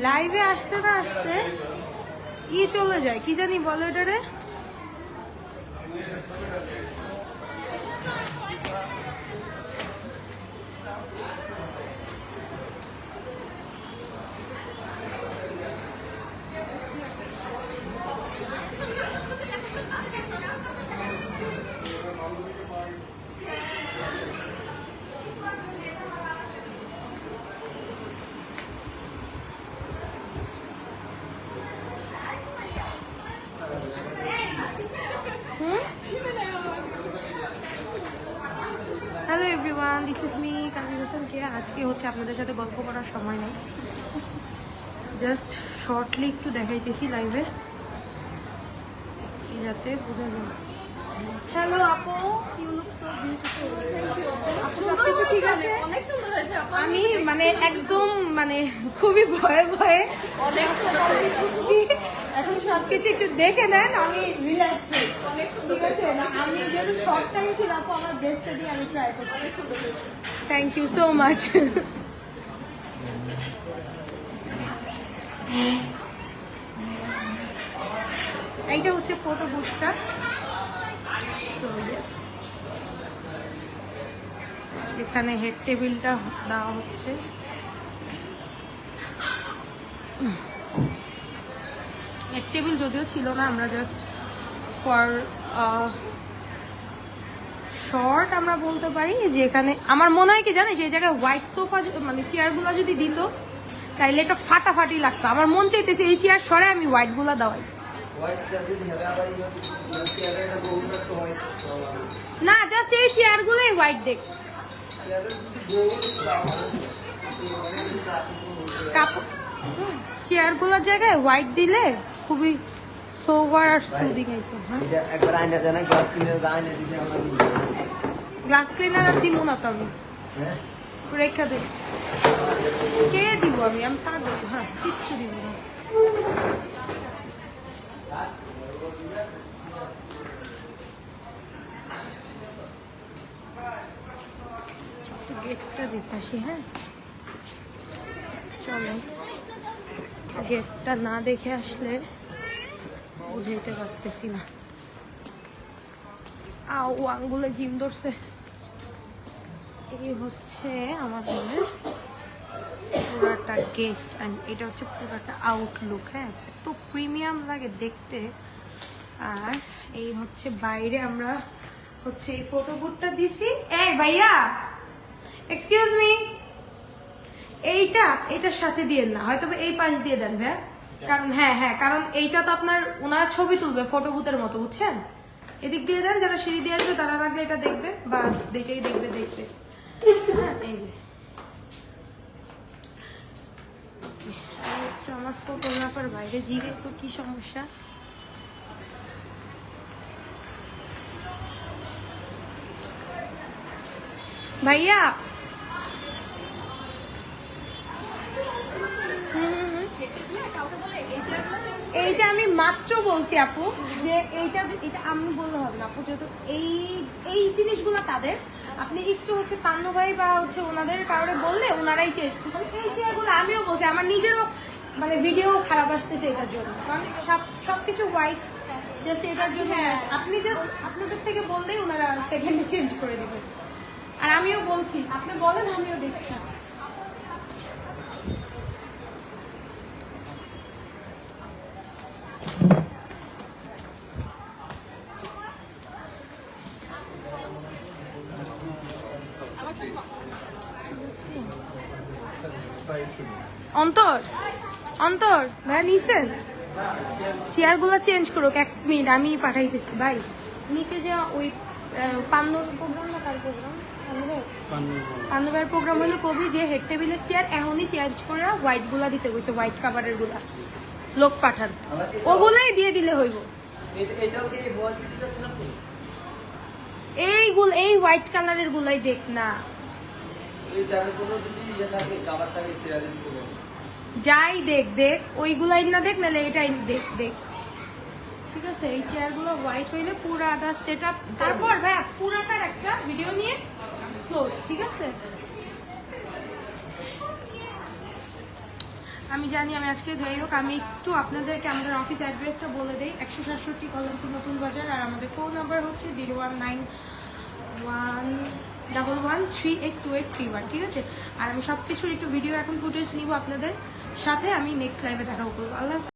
লাইভে আসতে না আসতে কি চলে যায় কি জানি বলো এটারে। Hello everyone, this is me Kazi Hasan কে। আজকে হচ্ছে আপনাদের সাথে গল্প করার সময় নেই, জাস্ট শর্টলি একটু দেখাইতেছি লাইভে যাতে বোঝা যায়। হ্যালো আপু, ইউ লুক সো বিউটিফুল। আপু সবকিছু ঠিক আছে? অনেক সুন্দর হয়েছে আপু। আমি মানে একদম মানে খুবই ভয়ে ভয়ে অনেক সুন্দর হয়েছে। এখন সবকিছু একটু দেখে নেন, আমি রিল্যাক্স। অনেক সুন্দর ঠিক আছে না, আমি যেহেতু শর্ট টাইম ছিল আপু, আমার বেস্টটা দিয়ে আমি ট্রাই করছি। অনেক সুন্দর হয়েছে। Thank you so much. এইটা হচ্ছে ফটো বুথটা। সো ইয়েস, এখানে হেড টেবিলটা দেওয়া হচ্ছে। হেড টেবিল যদিও ছিল না, আমরা জাস্ট ফর শর্ট আমরা বলতে পারি যে এখানে আমার মনে হয় কি জানিস, এই জায়গায় হোয়াইট সোফা মানে চেয়ারগুলো যদি দিত তাইলে এটা ফাটাফাটি লাগতো। আমার মন চাইতেছে এই চেয়ার সরে আমি হোয়াইট গুলা দেওয়াই। না, জাস্ট এই চেয়ার গুলোই হোয়াইট দেখ। চেয়ার গুলোর জায়গায় হোয়াইট দিলে খুবই সোবার আর সুদিং হইতো। হ্যাঁ, একবার আয়না দেন, গ্লাস ক্লিনার আয়না দিছে আমরা গ্লাস ক্লিনার আর দিব না তো আমি, রেখা দে। কে দিব আমি তা দেবো। হ্যাঁ, কিচ্ছু দিব না। গেটটা দেখতে আসি। হ্যাঁ চলো, গেটটা না দেখে আসলে বুঝাইতে পারতেছি না। আও আঙ্গুলে জিম ধরছে। এই হচ্ছে আমাদের পুরাটা গেট অ্যান্ড এটা হচ্ছে পুরাটা আউটলুক। হ্যাঁ, এত প্রিমিয়াম লাগে দেখতে। আর এই হচ্ছে বাইরে আমরা হচ্ছে এই ফটো বুথটা দিছি। এই ভাইয়া, এক্সকিউজ মি, এইটার সাথে দিয়ে না, হয়তো এই পাশ দিয়ে দেন ভাইয়া। কারণ হ্যাঁ কারণ এইটা তো আপনার ওনারা ছবি তুলবে ফটো বুথের মতো, বুঝছেন? এদিক দিয়ে দেন, যারা সিঁড়ি দিয়ে আসবে তারা লাগলে এটা দেখবে বা দেখেই দেখবে। হ্যাঁ, এই যে আমার ফটোগ্রাফার বাইরে জিরে, তো কি সমস্যা? ভাইয়া এইটা আমি মাত্র বলছি আপু যে এইটা আমি বললে হবে না আপু, যেহেতু এই জিনিসগুলো তাদের, আপনি একটু হচ্ছে পান্ন ভাই বা হচ্ছে ওনাদের কারণে বললে ওনারাই এই চেয়ারগুলো আমিও বলছি, আমার নিজেরও মানে ভিডিও খারাপ আসতেছে এটার জন্য, কারণ সবকিছু হোয়াইট জাস্ট এটার জন্য। আপনি জাস্ট আপনাদের থেকে বললেই ওনারা সেকেন্ডে চেঞ্জ করে দেবেন। আর আমিও বলছি, আপনি বলেন, আমিও দেখছি। অন্তর ভাইয়া নিছেন চেয়ারগুলো চেঞ্জ করুক, 1 মিনিট আমি পাঠাইতেছি। ভাই নিচে যে ওই পান্নর প্রোগ্রাম না, তার প্রোগ্রাম পান্নবের প্রোগ্রাম হলো কবি যে হেড টেবিলের চেয়ার এখনই চেঞ্জ করে হোয়াইট গুলা দিতে গেছে, হোয়াইট কাভারের গুলা লোক পাঠান, ওগুলাই দিয়ে দিলে হইব। এই হোয়াইট কালারের গুলাই দেখ না, যাই দেখ ওইগুলাই না দেখ, নাহলে এটাই দেখ। ঠিক আছে, এই চেয়ার গুলো হোয়াইট হইলে পুরাটা সেট আপ, তারপর ভাইয়া পুরাটার একটা ভিডিও নিয়ে ক্লোজ। ঠিক আছে, আমি জানি আমি আজকে যাই হোক আমি একটু আপনাদেরকে আমাদের অফিস অ্যাড্রেসটা বলে দিই 167 কলমপুর নতুন বাজার আর আমাদের ফোন নাম্বার হচ্ছে 01911382831 ঠিক আছে। আর আমি সব কিছুর একটু ভিডিও এখন ফুটেজ নিব আপনাদের সাথে, আমি নেক্সট লাইভে দেখা করবো। আল্লাহ হাফেজ।